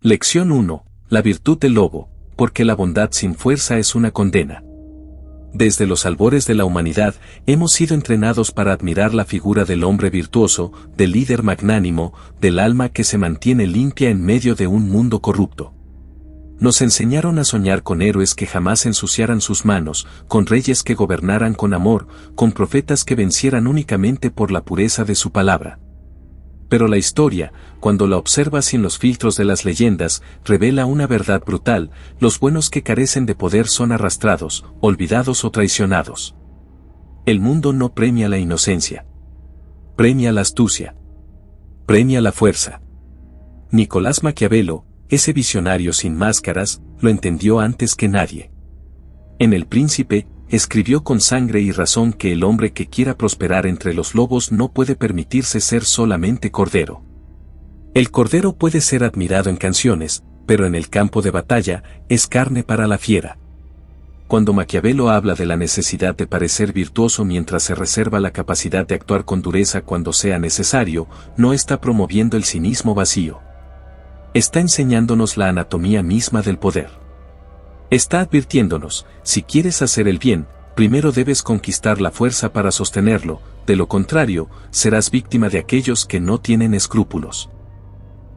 Lección 1. La virtud del lobo, porque la bondad sin fuerza es una condena. Desde los albores de la humanidad, hemos sido entrenados para admirar la figura del hombre virtuoso, del líder magnánimo, del alma que se mantiene limpia en medio de un mundo corrupto. Nos enseñaron a soñar con héroes que jamás ensuciaran sus manos, con reyes que gobernaran con amor, con profetas que vencieran únicamente por la pureza de su palabra. Pero la historia, cuando la observa sin los filtros de las leyendas, revela una verdad brutal: los buenos que carecen de poder son arrastrados, olvidados o traicionados. El mundo no premia la inocencia. Premia la astucia. Premia la fuerza. Nicolás Maquiavelo, ese visionario sin máscaras, lo entendió antes que nadie. En El Príncipe, escribió con sangre y razón que el hombre que quiera prosperar entre los lobos no puede permitirse ser solamente cordero. El cordero puede ser admirado en canciones, pero en el campo de batalla, es carne para la fiera. Cuando Maquiavelo habla de la necesidad de parecer virtuoso mientras se reserva la capacidad de actuar con dureza cuando sea necesario, no está promoviendo el cinismo vacío. Está enseñándonos la anatomía misma del poder. Está advirtiéndonos: si quieres hacer el bien, primero debes conquistar la fuerza para sostenerlo, de lo contrario, serás víctima de aquellos que no tienen escrúpulos.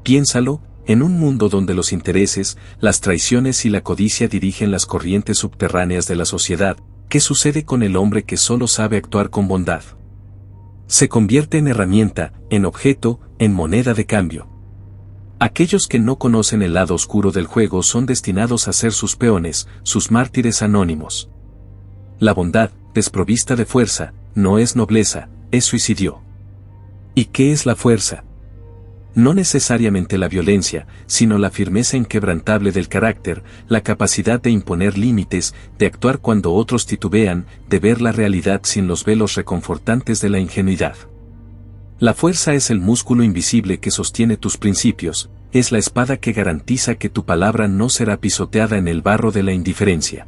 Piénsalo, en un mundo donde los intereses, las traiciones y la codicia dirigen las corrientes subterráneas de la sociedad, ¿qué sucede con el hombre que solo sabe actuar con bondad? Se convierte en herramienta, en objeto, en moneda de cambio. Aquellos que no conocen el lado oscuro del juego son destinados a ser sus peones, sus mártires anónimos. La bondad, desprovista de fuerza, no es nobleza, es suicidio. ¿Y qué es la fuerza? No necesariamente la violencia, sino la firmeza inquebrantable del carácter, la capacidad de imponer límites, de actuar cuando otros titubean, de ver la realidad sin los velos reconfortantes de la ingenuidad. La fuerza es el músculo invisible que sostiene tus principios, es la espada que garantiza que tu palabra no será pisoteada en el barro de la indiferencia.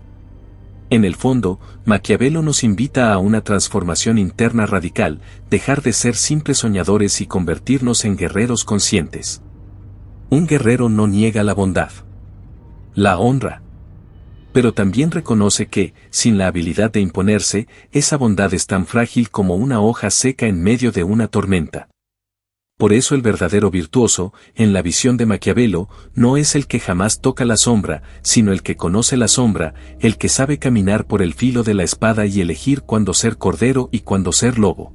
En el fondo, Maquiavelo nos invita a una transformación interna radical: dejar de ser simples soñadores y convertirnos en guerreros conscientes. Un guerrero no niega la bondad. La honra. Pero también reconoce que, sin la habilidad de imponerse, esa bondad es tan frágil como una hoja seca en medio de una tormenta. Por eso el verdadero virtuoso, en la visión de Maquiavelo, no es el que jamás toca la sombra, sino el que conoce la sombra, el que sabe caminar por el filo de la espada y elegir cuándo ser cordero y cuándo ser lobo.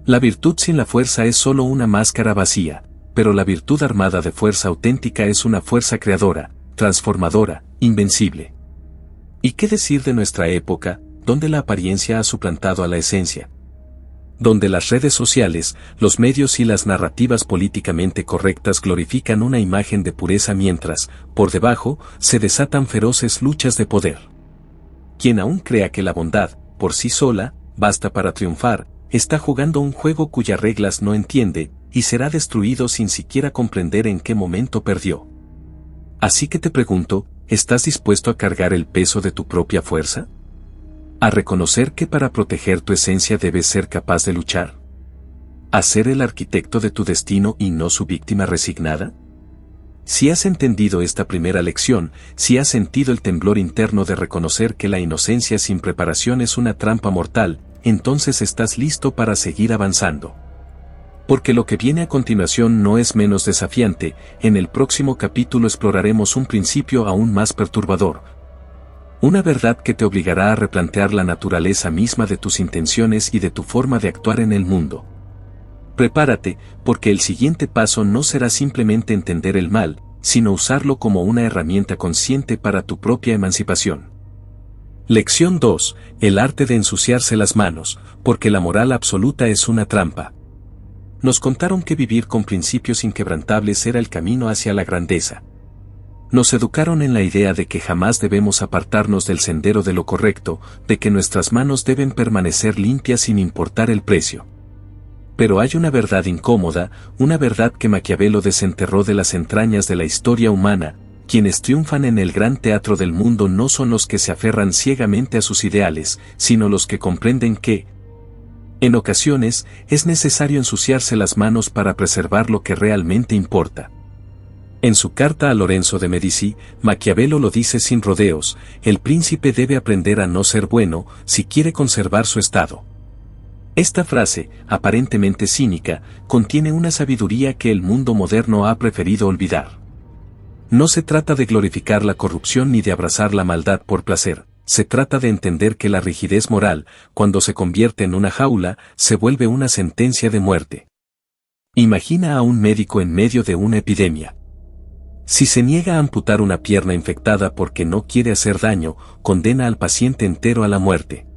La virtud sin la fuerza es solo una máscara vacía, pero la virtud armada de fuerza auténtica es una fuerza creadora, transformadora, invencible. ¿Y qué decir de nuestra época, donde la apariencia ha suplantado a la esencia? Donde las redes sociales, los medios y las narrativas políticamente correctas glorifican una imagen de pureza mientras, por debajo, se desatan feroces luchas de poder. Quien aún crea que la bondad, por sí sola, basta para triunfar, está jugando un juego cuyas reglas no entiende, y será destruido sin siquiera comprender en qué momento perdió. Así que te pregunto, ¿estás dispuesto a cargar el peso de tu propia fuerza? ¿A reconocer que para proteger tu esencia debes ser capaz de luchar? ¿A ser el arquitecto de tu destino y no su víctima resignada? Si has entendido esta primera lección, si has sentido el temblor interno de reconocer que la inocencia sin preparación es una trampa mortal, entonces estás listo para seguir avanzando. Porque lo que viene a continuación no es menos desafiante. En el próximo capítulo exploraremos un principio aún más perturbador. Una verdad que te obligará a replantear la naturaleza misma de tus intenciones y de tu forma de actuar en el mundo. Prepárate, porque el siguiente paso no será simplemente entender el mal, sino usarlo como una herramienta consciente para tu propia emancipación. Lección 2. El arte de ensuciarse las manos, porque la moral absoluta es una trampa. Nos contaron que vivir con principios inquebrantables era el camino hacia la grandeza. Nos educaron en la idea de que jamás debemos apartarnos del sendero de lo correcto, de que nuestras manos deben permanecer limpias sin importar el precio. Pero hay una verdad incómoda, una verdad que Maquiavelo desenterró de las entrañas de la historia humana: quienes triunfan en el gran teatro del mundo no son los que se aferran ciegamente a sus ideales, sino los que comprenden que, en ocasiones, es necesario ensuciarse las manos para preservar lo que realmente importa. En su carta a Lorenzo de Medici, Maquiavelo lo dice sin rodeos: el príncipe debe aprender a no ser bueno si quiere conservar su estado. Esta frase, aparentemente cínica, contiene una sabiduría que el mundo moderno ha preferido olvidar. No se trata de glorificar la corrupción ni de abrazar la maldad por placer, se trata de entender que la rigidez moral, cuando se convierte en una jaula, se vuelve una sentencia de muerte. Imagina a un médico en medio de una epidemia. Si se niega a amputar una pierna infectada porque no quiere hacer daño, condena al paciente entero a la muerte.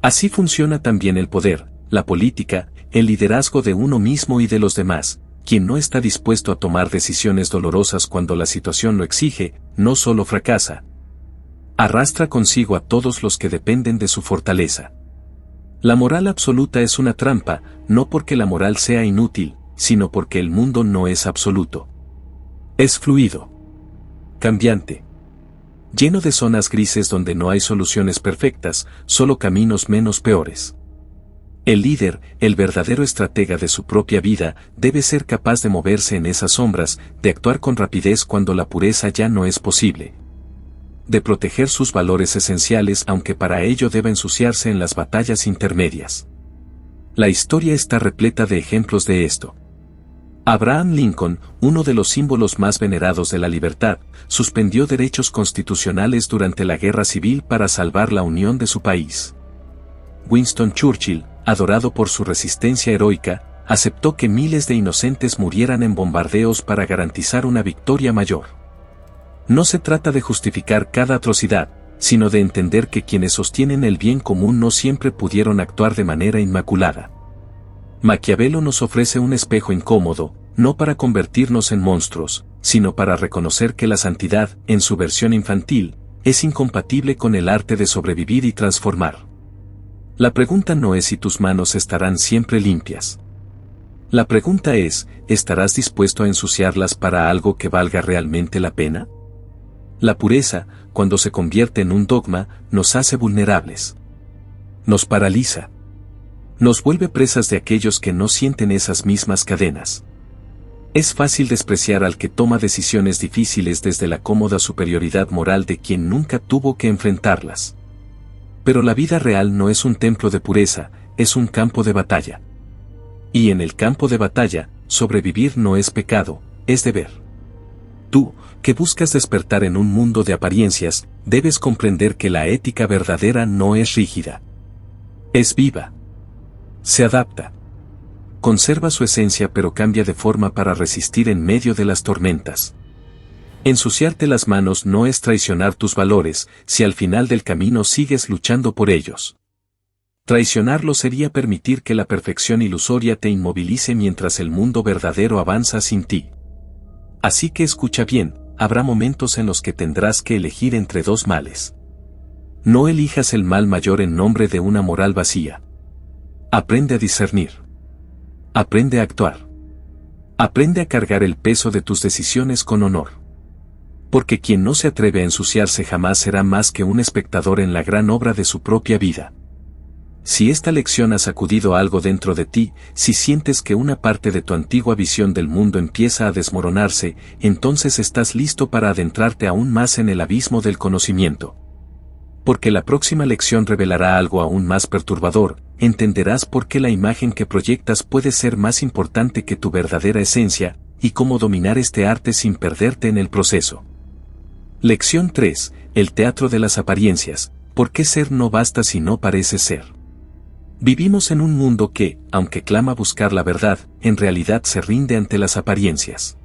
Así funciona también el poder, la política, el liderazgo de uno mismo y de los demás. Quien no está dispuesto a tomar decisiones dolorosas cuando la situación lo exige, no solo fracasa, arrastra consigo a todos los que dependen de su fortaleza. La moral absoluta es una trampa, no porque la moral sea inútil, sino porque el mundo no es absoluto. Es fluido, cambiante, lleno de zonas grises donde no hay soluciones perfectas, solo caminos menos peores. El líder, el verdadero estratega de su propia vida, debe ser capaz de moverse en esas sombras, de actuar con rapidez cuando la pureza ya no es posible, de proteger sus valores esenciales aunque para ello deba ensuciarse en las batallas intermedias. La historia está repleta de ejemplos de esto. Abraham Lincoln, uno de los símbolos más venerados de la libertad, suspendió derechos constitucionales durante la Guerra Civil para salvar la unión de su país. Winston Churchill, adorado por su resistencia heroica, aceptó que miles de inocentes murieran en bombardeos para garantizar una victoria mayor. No se trata de justificar cada atrocidad, sino de entender que quienes sostienen el bien común no siempre pudieron actuar de manera inmaculada. Maquiavelo nos ofrece un espejo incómodo, no para convertirnos en monstruos, sino para reconocer que la santidad, en su versión infantil, es incompatible con el arte de sobrevivir y transformar. La pregunta no es si tus manos estarán siempre limpias. La pregunta es, ¿estarás dispuesto a ensuciarlas para algo que valga realmente la pena? La pureza, cuando se convierte en un dogma, nos hace vulnerables. Nos paraliza. Nos vuelve presas de aquellos que no sienten esas mismas cadenas. Es fácil despreciar al que toma decisiones difíciles desde la cómoda superioridad moral de quien nunca tuvo que enfrentarlas. Pero la vida real no es un templo de pureza, es un campo de batalla. Y en el campo de batalla, sobrevivir no es pecado, es deber. Tú, que buscas despertar en un mundo de apariencias, debes comprender que la ética verdadera no es rígida. Es viva. Se adapta. Conserva su esencia pero cambia de forma para resistir en medio de las tormentas. Ensuciarte las manos no es traicionar tus valores, si al final del camino sigues luchando por ellos. Traicionarlo sería permitir que la perfección ilusoria te inmovilice mientras el mundo verdadero avanza sin ti. Así que escucha bien, habrá momentos en los que tendrás que elegir entre dos males. No elijas el mal mayor en nombre de una moral vacía. Aprende a discernir. Aprende a actuar. Aprende a cargar el peso de tus decisiones con honor. Porque quien no se atreve a ensuciarse jamás será más que un espectador en la gran obra de su propia vida. Si esta lección ha sacudido algo dentro de ti, si sientes que una parte de tu antigua visión del mundo empieza a desmoronarse, entonces estás listo para adentrarte aún más en el abismo del conocimiento. Porque la próxima lección revelará algo aún más perturbador, entenderás por qué la imagen que proyectas puede ser más importante que tu verdadera esencia, y cómo dominar este arte sin perderte en el proceso. Lección 3, el teatro de las apariencias, ¿por qué ser no basta si no parece ser? Vivimos en un mundo que, aunque clama buscar la verdad, en realidad se rinde ante las apariencias.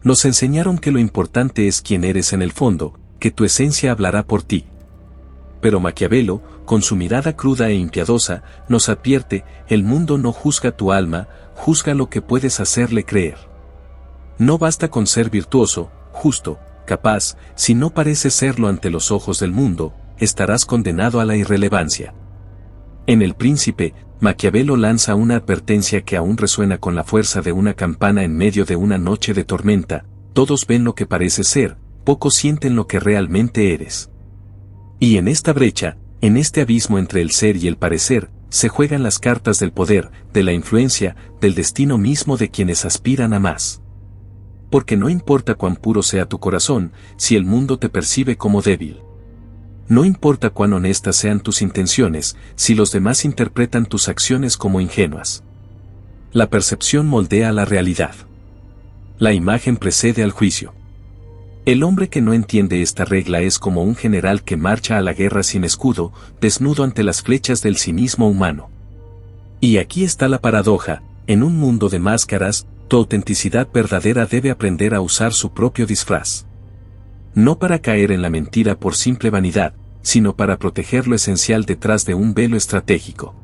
Nos enseñaron que lo importante es quién eres en el fondo, que tu esencia hablará por ti. Pero Maquiavelo, con su mirada cruda e impiadosa, nos advierte, el mundo no juzga tu alma, juzga lo que puedes hacerle creer. No basta con ser virtuoso, justo, capaz, si no pareces serlo ante los ojos del mundo, estarás condenado a la irrelevancia. En El Príncipe, Maquiavelo lanza una advertencia que aún resuena con la fuerza de una campana en medio de una noche de tormenta: todos ven lo que pareces ser, pocos sienten lo que realmente eres. Y en esta brecha, en este abismo entre el ser y el parecer, se juegan las cartas del poder, de la influencia, del destino mismo de quienes aspiran a más. Porque no importa cuán puro sea tu corazón, si el mundo te percibe como débil. No importa cuán honestas sean tus intenciones, si los demás interpretan tus acciones como ingenuas. La percepción moldea la realidad. La imagen precede al juicio. El hombre que no entiende esta regla es como un general que marcha a la guerra sin escudo, desnudo ante las flechas del cinismo humano. Y aquí está la paradoja: en un mundo de máscaras, tu autenticidad verdadera debe aprender a usar su propio disfraz. No para caer en la mentira por simple vanidad, sino para proteger lo esencial detrás de un velo estratégico.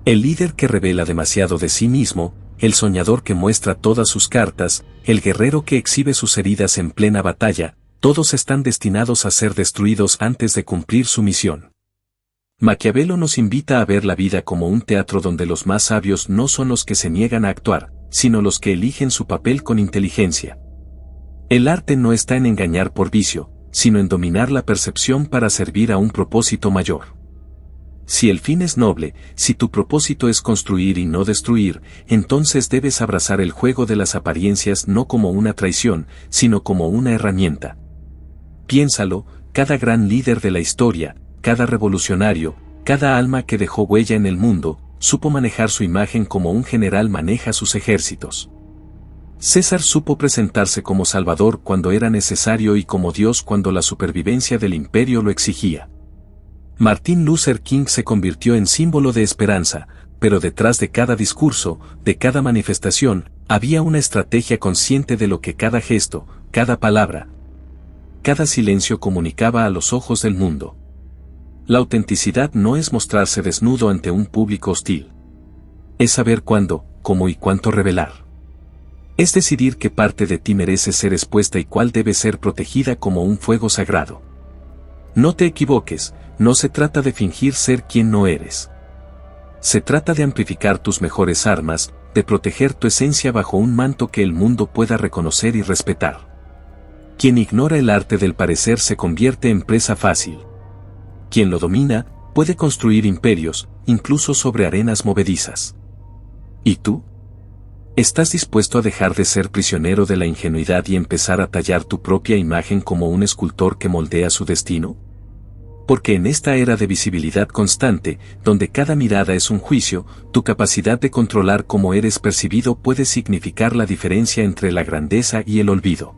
El líder que revela demasiado de sí mismo, el soñador que muestra todas sus cartas, el guerrero que exhibe sus heridas en plena batalla, todos están destinados a ser destruidos antes de cumplir su misión. Maquiavelo nos invita a ver la vida como un teatro donde los más sabios no son los que se niegan a actuar, sino los que eligen su papel con inteligencia. El arte no está en engañar por vicio, sino en dominar la percepción para servir a un propósito mayor. Si el fin es noble, si tu propósito es construir y no destruir, entonces debes abrazar el juego de las apariencias no como una traición, sino como una herramienta. Piénsalo: cada gran líder de la historia, cada revolucionario, cada alma que dejó huella en el mundo, supo manejar su imagen como un general maneja sus ejércitos. César supo presentarse como salvador cuando era necesario y como Dios cuando la supervivencia del imperio lo exigía. Martin Luther King se convirtió en símbolo de esperanza, pero detrás de cada discurso, de cada manifestación, había una estrategia consciente de lo que cada gesto, cada palabra, cada silencio comunicaba a los ojos del mundo. La autenticidad no es mostrarse desnudo ante un público hostil. Es saber cuándo, cómo y cuánto revelar. Es decidir qué parte de ti merece ser expuesta y cuál debe ser protegida como un fuego sagrado. No te equivoques, no se trata de fingir ser quien no eres. Se trata de amplificar tus mejores armas, de proteger tu esencia bajo un manto que el mundo pueda reconocer y respetar. Quien ignora el arte del parecer se convierte en presa fácil. Quien lo domina, puede construir imperios, incluso sobre arenas movedizas. ¿Y tú? ¿Estás dispuesto a dejar de ser prisionero de la ingenuidad y empezar a tallar tu propia imagen como un escultor que moldea su destino? Porque en esta era de visibilidad constante, donde cada mirada es un juicio, tu capacidad de controlar cómo eres percibido puede significar la diferencia entre la grandeza y el olvido.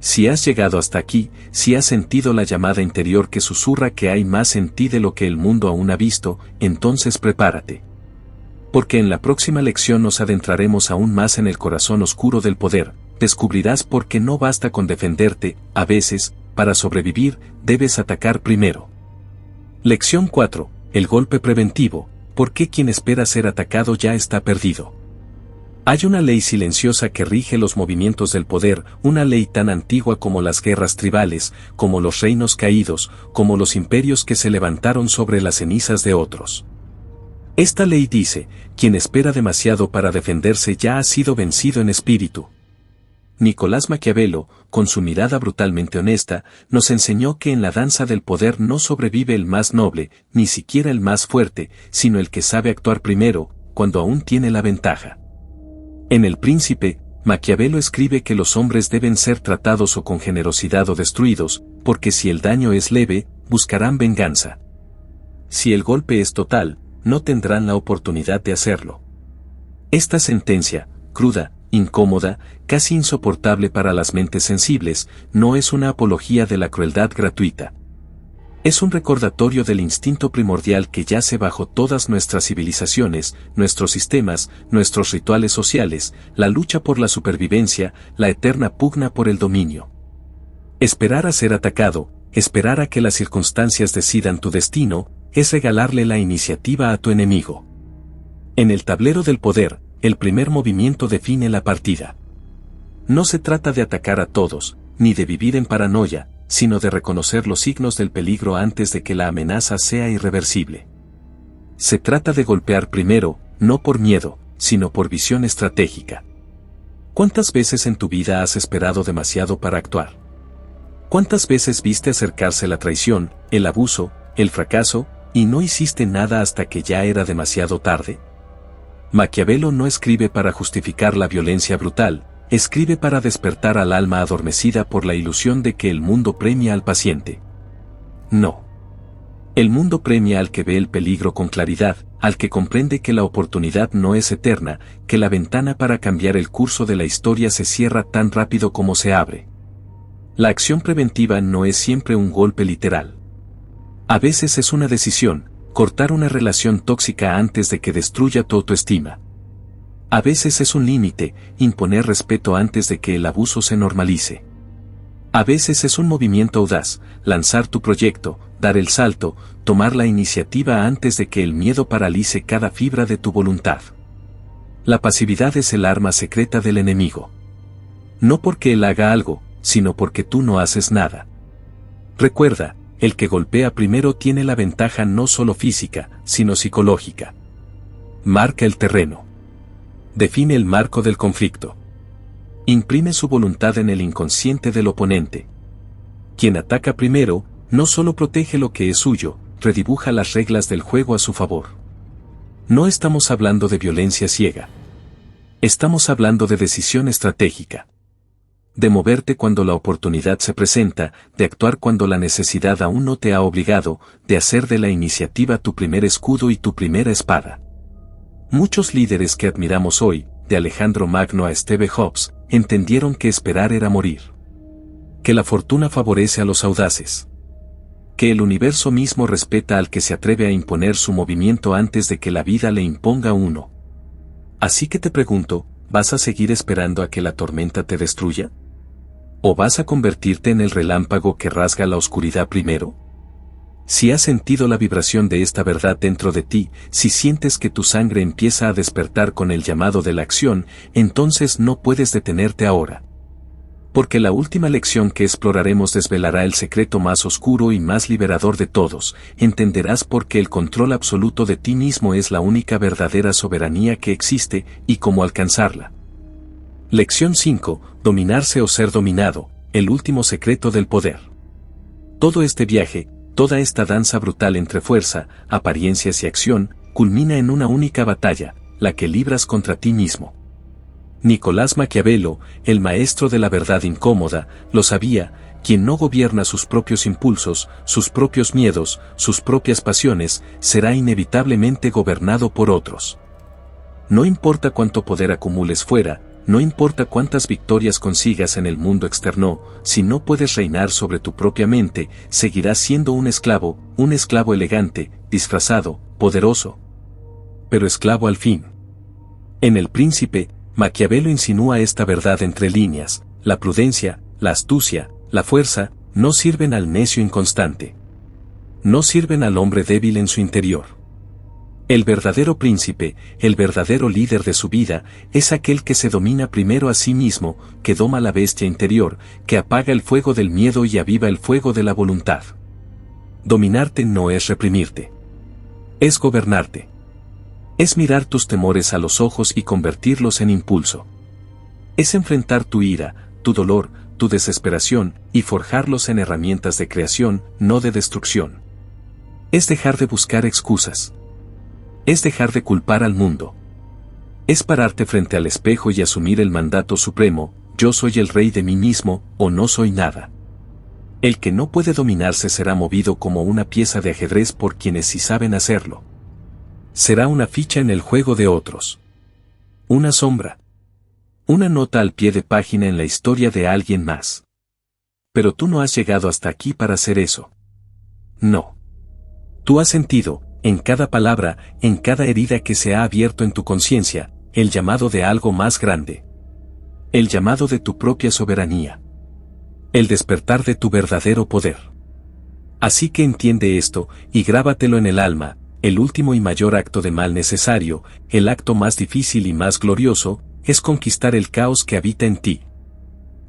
Si has llegado hasta aquí, si has sentido la llamada interior que susurra que hay más en ti de lo que el mundo aún ha visto, entonces prepárate. Porque en la próxima lección nos adentraremos aún más en el corazón oscuro del poder, descubrirás por qué no basta con defenderte, a veces, para sobrevivir, debes atacar primero. Lección 4. El golpe preventivo: ¿por qué quien espera ser atacado ya está perdido? Hay una ley silenciosa que rige los movimientos del poder, una ley tan antigua como las guerras tribales, como los reinos caídos, como los imperios que se levantaron sobre las cenizas de otros. Esta ley dice: quien espera demasiado para defenderse ya ha sido vencido en espíritu. Nicolás Maquiavelo, con su mirada brutalmente honesta, nos enseñó que en la danza del poder no sobrevive el más noble, ni siquiera el más fuerte, sino el que sabe actuar primero, cuando aún tiene la ventaja. En El Príncipe, Maquiavelo escribe que los hombres deben ser tratados o con generosidad o destruidos, porque si el daño es leve, buscarán venganza. Si el golpe es total, no tendrán la oportunidad de hacerlo. Esta sentencia, cruda, incómoda, casi insoportable para las mentes sensibles, no es una apología de la crueldad gratuita. Es un recordatorio del instinto primordial que yace bajo todas nuestras civilizaciones, nuestros sistemas, nuestros rituales sociales, la lucha por la supervivencia, la eterna pugna por el dominio. Esperar a ser atacado, esperar a que las circunstancias decidan tu destino, es regalarle la iniciativa a tu enemigo. En el tablero del poder, el primer movimiento define la partida. No se trata de atacar a todos, ni de vivir en paranoia, sino de reconocer los signos del peligro antes de que la amenaza sea irreversible. Se trata de golpear primero, no por miedo, sino por visión estratégica. ¿Cuántas veces en tu vida has esperado demasiado para actuar? ¿Cuántas veces viste acercarse la traición, el abuso, el fracaso, y no hiciste nada hasta que ya era demasiado tarde? Maquiavelo no escribe para justificar la violencia brutal, escribe para despertar al alma adormecida por la ilusión de que el mundo premia al paciente. No. El mundo premia al que ve el peligro con claridad, al que comprende que la oportunidad no es eterna, que la ventana para cambiar el curso de la historia se cierra tan rápido como se abre. La acción preventiva no es siempre un golpe literal. A veces es una decisión, cortar una relación tóxica antes de que destruya tu autoestima. A veces es un límite, imponer respeto antes de que el abuso se normalice. A veces es un movimiento audaz, lanzar tu proyecto, dar el salto, tomar la iniciativa antes de que el miedo paralice cada fibra de tu voluntad. La pasividad es el arma secreta del enemigo. No porque él haga algo, sino porque tú no haces nada. Recuerda, el que golpea primero tiene la ventaja no solo física, sino psicológica. Marca el terreno. Define el marco del conflicto. Imprime su voluntad en el inconsciente del oponente. Quien ataca primero, no solo protege lo que es suyo, redibuja las reglas del juego a su favor. No estamos hablando de violencia ciega. Estamos hablando de decisión estratégica. De moverte cuando la oportunidad se presenta, de actuar cuando la necesidad aún no te ha obligado, de hacer de la iniciativa tu primer escudo y tu primera espada. Muchos líderes que admiramos hoy, de Alejandro Magno a Steve Jobs, entendieron que esperar era morir. Que la fortuna favorece a los audaces. Que el universo mismo respeta al que se atreve a imponer su movimiento antes de que la vida le imponga uno. Así que te pregunto, ¿vas a seguir esperando a que la tormenta te destruya? ¿O vas a convertirte en el relámpago que rasga la oscuridad primero? Si has sentido la vibración de esta verdad dentro de ti, si sientes que tu sangre empieza a despertar con el llamado de la acción, entonces no puedes detenerte ahora. Porque la última lección que exploraremos desvelará el secreto más oscuro y más liberador de todos, entenderás por qué el control absoluto de ti mismo es la única verdadera soberanía que existe y cómo alcanzarla. Lección 5. Dominarse o ser dominado, el último secreto del poder. Todo este viaje, toda esta danza brutal entre fuerza, apariencias y acción, culmina en una única batalla, la que libras contra ti mismo. Nicolás Maquiavelo, el maestro de la verdad incómoda, lo sabía: quien no gobierna sus propios impulsos, sus propios miedos, sus propias pasiones, será inevitablemente gobernado por otros. No importa cuánto poder acumules fuera, no importa cuántas victorias consigas en el mundo externo, si no puedes reinar sobre tu propia mente, seguirás siendo un esclavo elegante, disfrazado, poderoso. Pero esclavo al fin. En El Príncipe, Maquiavelo insinúa esta verdad entre líneas: la prudencia, la astucia, la fuerza, no sirven al necio inconstante. No sirven al hombre débil en su interior. El verdadero príncipe, el verdadero líder de su vida, es aquel que se domina primero a sí mismo, que doma la bestia interior, que apaga el fuego del miedo y aviva el fuego de la voluntad. Dominarte no es reprimirte. Es gobernarte. Es mirar tus temores a los ojos y convertirlos en impulso. Es enfrentar tu ira, tu dolor, tu desesperación, y forjarlos en herramientas de creación, no de destrucción. Es dejar de buscar excusas. Es dejar de culpar al mundo. Es pararte frente al espejo y asumir el mandato supremo: yo soy el rey de mí mismo, o no soy nada. El que no puede dominarse será movido como una pieza de ajedrez por quienes sí saben hacerlo. Será una ficha en el juego de otros. Una sombra. Una nota al pie de página en la historia de alguien más. Pero tú no has llegado hasta aquí para hacer eso. No. Tú has sentido, en cada palabra, en cada herida que se ha abierto en tu conciencia, el llamado de algo más grande. El llamado de tu propia soberanía. El despertar de tu verdadero poder. Así que entiende esto, y grábatelo en el alma: el último y mayor acto de mal necesario, el acto más difícil y más glorioso, es conquistar el caos que habita en ti.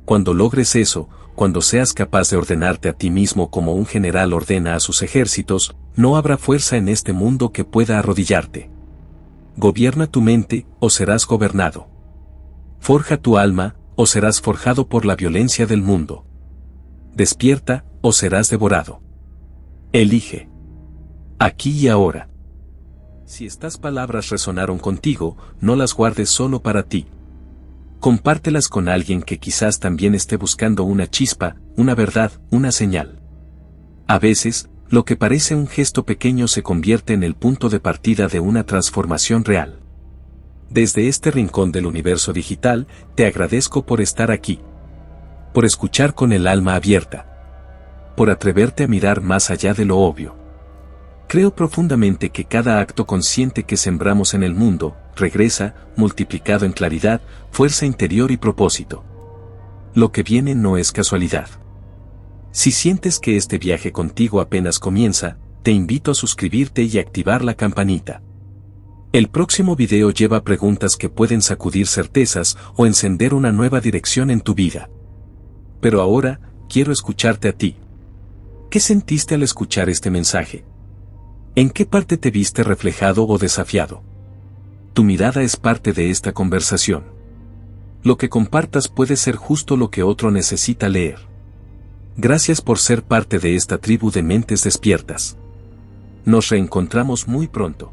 Cuando logres eso, cuando seas capaz de ordenarte a ti mismo como un general ordena a sus ejércitos, no habrá fuerza en este mundo que pueda arrodillarte. Gobierna tu mente, o serás gobernado. Forja tu alma, o serás forjado por la violencia del mundo. Despierta, o serás devorado. Elige. Aquí y ahora. Si estas palabras resonaron contigo, no las guardes solo para ti. Compártelas con alguien que quizás también esté buscando una chispa, una verdad, una señal. A veces, lo que parece un gesto pequeño se convierte en el punto de partida de una transformación real. Desde este rincón del universo digital, te agradezco por estar aquí. Por escuchar con el alma abierta. Por atreverte a mirar más allá de lo obvio. Creo profundamente que cada acto consciente que sembramos en el mundo, regresa, multiplicado en claridad, fuerza interior y propósito. Lo que viene no es casualidad. Si sientes que este viaje contigo apenas comienza, te invito a suscribirte y activar la campanita. El próximo video lleva preguntas que pueden sacudir certezas o encender una nueva dirección en tu vida. Pero ahora, quiero escucharte a ti. ¿Qué sentiste al escuchar este mensaje? ¿En qué parte te viste reflejado o desafiado? Tu mirada es parte de esta conversación. Lo que compartas puede ser justo lo que otro necesita leer. Gracias por ser parte de esta tribu de mentes despiertas. Nos reencontramos muy pronto.